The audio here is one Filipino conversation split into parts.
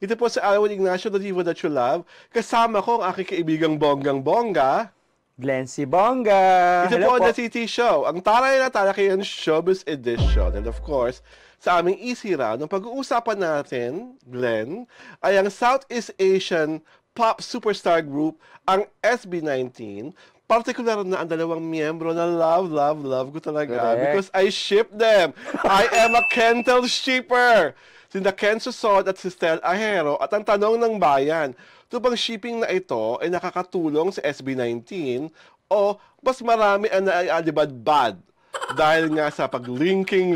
Ito po si Alwin Ignacio, the diva that you love. Kasama ko ang aking kaibigang bonggang-bongga. Glenn C. Bongga. Ito po ang The City Show, ang taray na talakayan showbiz edition. And of course, sa aming easy round, ang pag-uusapan natin, Glenn, ay ang Southeast Asian pop superstar group, ang SB19. Particular na ang dalawang miyembro na love ko talaga. Correct. Because I ship them. I am a Kentel shipper. Sina Ken Susod at si Stel Ahero. At ang tanong ng bayan, ito bang shipping na ito ay nakakatulong sa SB19 o mas marami ang naialibad-bad dahil nga sa pag-linking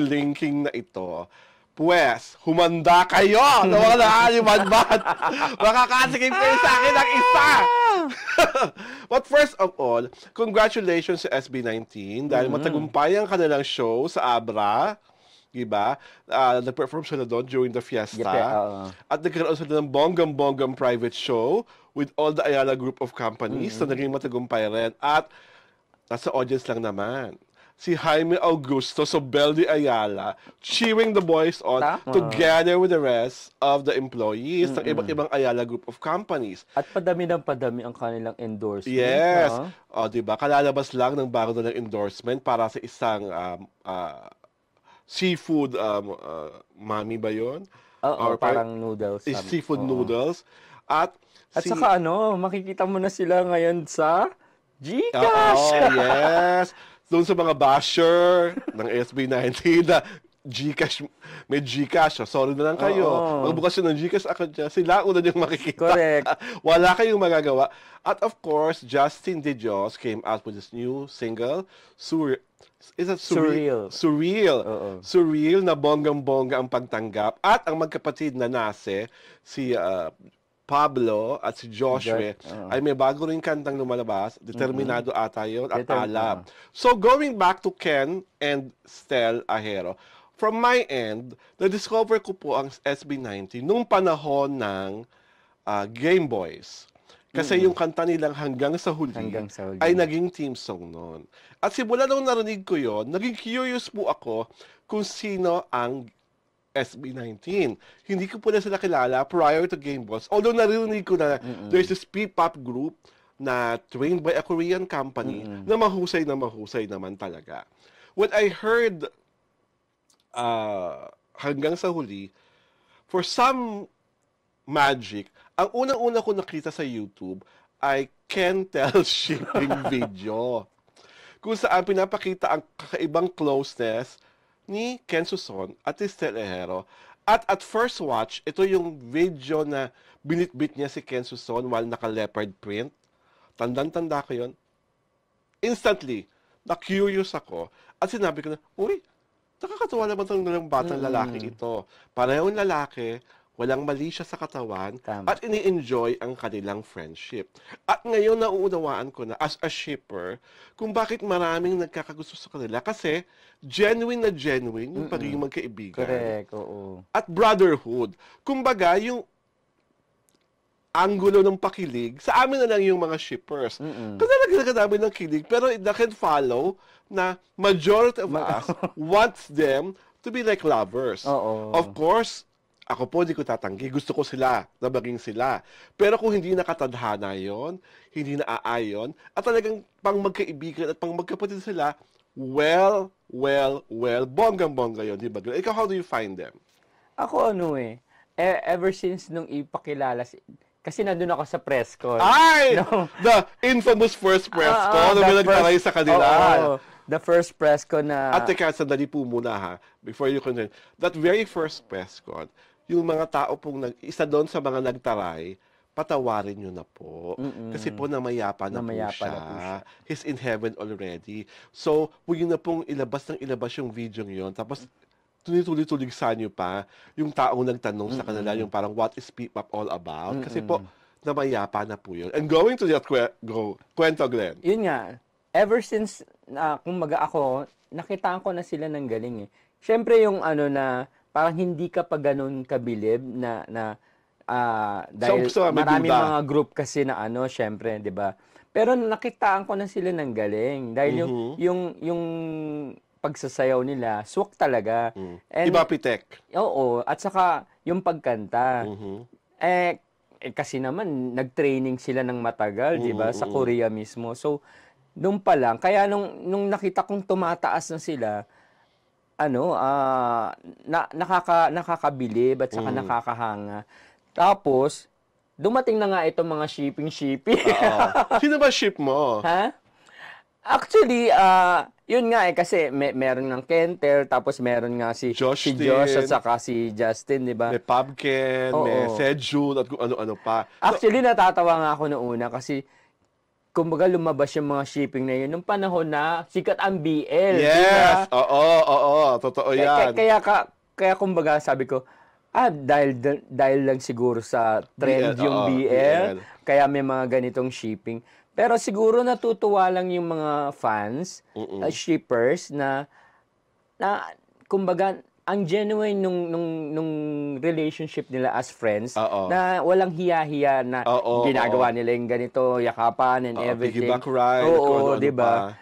na ito? Pues, humanda kayo na mga naialibad-bad. Makakasikip kayo sa akin ng isa. But first of all, congratulations sa SB19 dahil matagumpay ang kanilang show sa Abra. Diba? Nag-perform sila doon during the fiesta. At nagkaroon sila ng bonggang private show with all the Ayala group of companies na naging matagumpay rin. At nasa audience lang naman si Jaime Augusto Sobeldi Ayala cheering the boys on together with the rest of the employees ng iba't ibang Ayala group of companies. At padami ang kanilang endorsement. Yes. O, diba? Kalalabas lang ng bago na ng endorsement para sa isang seafood, mami ba yun? Or parang noodles. Seafood noodles. At saka makikita mo na sila ngayon sa GCash. Yes. Doon sa mga basher ng SB19 na GCash, may GCash. Sorry na lang kayo. Magbukas yun ng GCash ako dyan. Sila una yung makikita. Correct. Wala kayong magagawa. At of course, Justin De Dios came out with his new single, Is it Surreal? Surreal na bonggang-bongga ang pagtanggap. At ang magkapatid na Nase, si Pablo at si Joshua, ay may bago rin kantang lumalabas. Determinado ata yun at Alab. So going back to Ken and Stel Ahero, from my end, na-discover ko po ang SB19 nung panahon ng Game Boys. Kasi yung kanta nilang hanggang sa huli ay naging team song noon. At simula nung narinig ko yon, naging curious po ako kung sino ang SB19. Hindi ko po na sila kilala prior to Game Boys. Although narinig ko na there's this P-pop group na trained by a Korean company na mahusay naman talaga. When I heard hanggang sa huli, for some magic, ang unang-una ko nakita sa YouTube ay Kentel shipping video. Kung saan pinapakita ang kakaibang closeness ni Ken Suson at ni Stel Ahero. At first watch, ito yung video na binitbit niya si Ken Suson while naka-leopard print. Tandang-tanda ko yun. Instantly, na-curious ako. At sinabi ko na, uy, nakakatawa naman itong batang lalaki ito. Parehong lalaki, walang mali siya sa katawan, at ini-enjoy ang kanilang friendship. At ngayon nauunawaan ko na as a shipper, kung bakit maraming nagkakagusto sa kanila. Kasi genuine yung pagiging magkaibigan. Correct, oo. At brotherhood. Kumbaga, yung angulo ng pakilig, sa amin na lang yung mga shippers. Kasi nagkakadami ng kilig, pero it can follow na majority of us wants them to be like lovers. Of course, ako po, hindi ko tatanggi. Gusto ko sila, na maging sila. Pero kung hindi nakatadhana yon, hindi naaayon, at talagang pang magkaibigan at pang magkapatid sila, well, bonggang-bongga yun, di ba? Ikaw, how do you find them? Ako ever since nung ipakilala, kasi nandun ako sa press con. Ay! No? The infamous first press con, na nagtaray sa kanila. The first press con na... At teka, sandali po muna ha, before you continue. That very first press con, yung mga tao pong isa doon sa mga nagtaray, patawarin nyo na po. Kasi po namayapa na po siya. He's in heaven already. So, huwag nyo na pong ilabas yung video nyo. Tapos, tuloy-tulig-sa nyo pa yung taong nagtanong sa kanila, yung parang, what is P-pop all about? Kasi po, namayapa na po yun. And going to that kwento, Glenn. Yun nga. Ever since, kumbaga ako, nakitaan ko na sila ng galing Siyempre yung na, parang hindi ka pa ganun kabilib na dahil maraming mga group kasi na syempre, 'di ba? Pero nakitaan ko na sila ng galing dahil yung pagsasayaw nila, swak talaga. And, Iba pitek. Oo, at saka yung pagkanta. Kasi naman, nag-training sila ng matagal, di ba? Sa Korea mismo. So, doon pa lang, kaya nung nakita kong tumataas na sila, nakakabilib at saka nakakahanga. Tapos, dumating na nga itong mga shipping. Sino ba ship mo? Ha? Actually, yun nga kasi meron ng Kentel, tapos meron nga si Josh at saka si Justin, di ba? May Pubken, may Sejun, at kung ano-ano pa. Actually, natatawa nga ako noong una kasi kumbaga lumabas yung mga shipping na yun nung panahon na sikat ang BL. Yes! Diba? Oo. Totoo yan. Kaya kumbaga sabi ko, dahil lang siguro sa trend yung BL, kaya may mga ganitong shipping. Pero siguro natutuwa lang yung mga fans, shippers na kumbaga ang genuine nung relationship nila as friends na walang hiya-hiya na ginagawa nila yung ganito, yakapan and everything. Piggyback ride, Oo, di ba?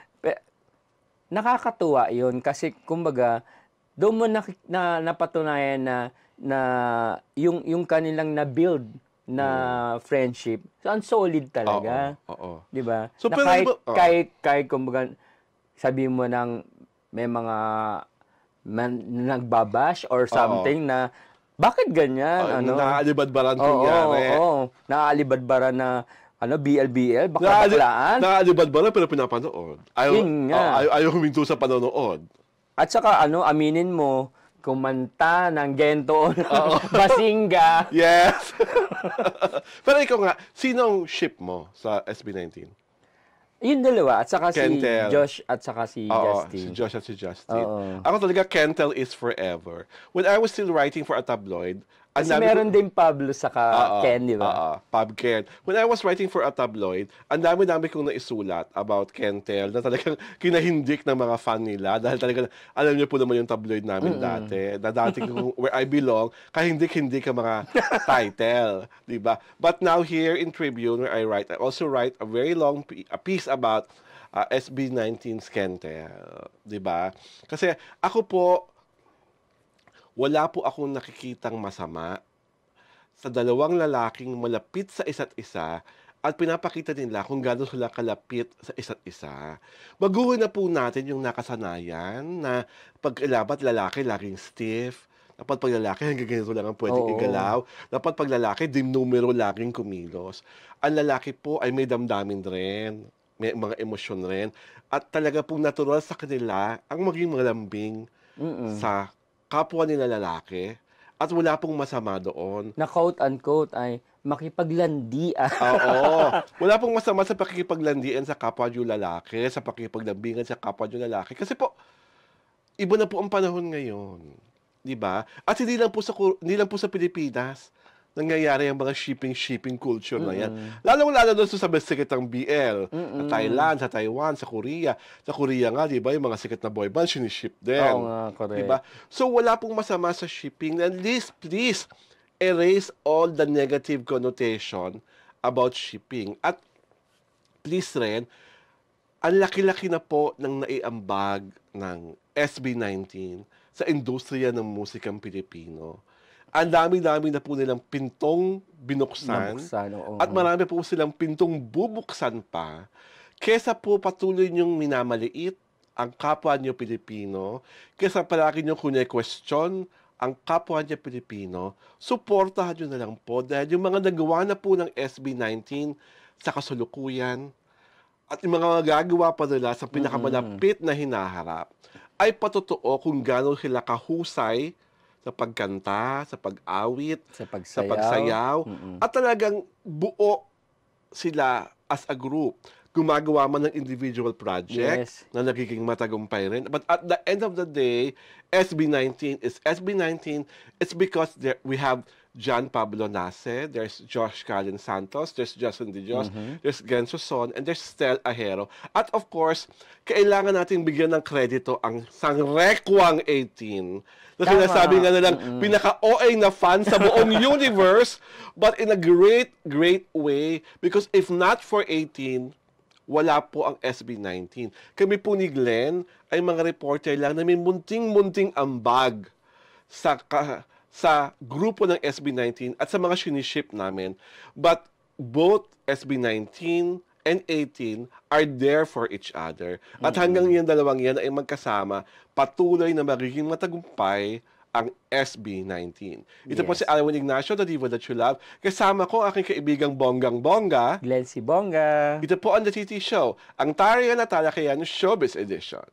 Nakakatuwa yun kasi kumbaga doon mo napatunayan na yung kanilang na-build na friendship. So, ang solid talaga. Di ba? So, kahit kumbaga sabi mo nang may mga nagbabash or something na bakit ganyan? Naaalibadbaran nangyari. Naaalibadbaran na BL, baka baklaan. Naaalibadbaran pero pinapanood. Ayaw huminto sa panonood. At saka aminin mo, kumanta ng Gento Basinga. Yes. Pero ikaw nga, sinong ship mo sa SB19? Yung dalawa, at saka Kentel. si Josh at saka si Justin. Si Josh at si Justin. Ako talaga, Kentel is forever. When I was still writing for a tabloid, kasi meron din Pablo saka Ken, di ba? Pab Ken. When I was writing for a tabloid, ang dami-dami kong naisulat about Kentel na talagang kinahindik ng mga fan nila dahil talagang, alam niyo po naman yung tabloid namin dati, na dati where I belong, kahindik-hindik ang mga title, di ba? But now here in Tribune, where I also write a very long piece about SB19's Kentel, di ba? Kasi ako po, wala po akong nakikitang masama sa dalawang lalaking malapit sa isa't isa at pinapakita nila kung gaano sila kalapit sa isa't isa. Baguhin na po natin yung nakasanayan na pag-ilabat lalaki laging stiff, dapat pag lalaki hanggang ganito lang ang pwedeng igalaw, dapat pag lalaki dim numero laging kumilos. Ang lalaki po ay may damdamin rin, may mga emosyon rin, at talaga pong natural sa kanila ang maging malambing sa kapwa nila lalaki at wala pong masama doon. Na quote-unquote ay makipaglandian. Wala pong masama sa pakikipaglandian sa kapwa nyo lalaki, sa pakikipaglambingan sa kapwa nyo lalaki. Kasi po, iba na po ang panahon ngayon. Diba? At hindi lang po sa Pilipinas nangyayari ang mga shipping culture na yan. Lalo doon sa sikat ng BL. Sa Thailand, sa Taiwan, sa Korea. Sa Korea nga, di ba, yung mga sikat na boy band, siniship din. Oo nga, correct. Diba? So, wala pong masama sa shipping. At least, please, erase all the negative connotation about shipping. At please rin, ang laki-laki na po ng naiambag ng SB19 sa industriya ng musikang Pilipino. Ang dami-dami na po nilang pintong binuksan at marami po silang pintong bubuksan pa kesa po patuloy niyong minamaliit ang kapwa niyo Pilipino, kesa palagi niyong kune-question ang kapwa niyo Pilipino, suportahan niyo na lang po dahil yung mga nagawa na po ng SB19 sa kasulukuyan at yung mga magagawa pa nila sa pinakamalapit na hinaharap ay patotoo kung gano'n sila kahusay sa pagkanta, sa pag-awit, sa pagsayaw. At talagang buo sila as a group. Gumagawa man ng individual project na nagiging matagumpay rin. But at the end of the day, SB19 is SB19. It's because we have John Pablo Nace, there's Josh Callen Santos, there's Justin De Dios, there's Genso Son, and there's Stel Ahero. At of course, kailangan natin bigyan ng kredito ang Sangrekwang 18. Na sinasabi nga nilang pinaka-OA na fan sa buong universe, but in a great, great way. Because if not for 18, wala po ang SB19. Kami po ni Glenn ay mga reporter lang na may munting-munting ambag sa grupo ng SB19 at sa mga siniship namin. But both SB19 and 18 are there for each other. At hanggang yung dalawang yan ay magkasama, patuloy na magiging matagumpay ang SB19. Ito po si Alwin Ignacio, the Diva That You Love. Kasama ko aking kaibigang Bonggang-Bongga. Glency Bongga. Ito po ang The TT Show, ang Tarian at Talakayan Showbiz Edition.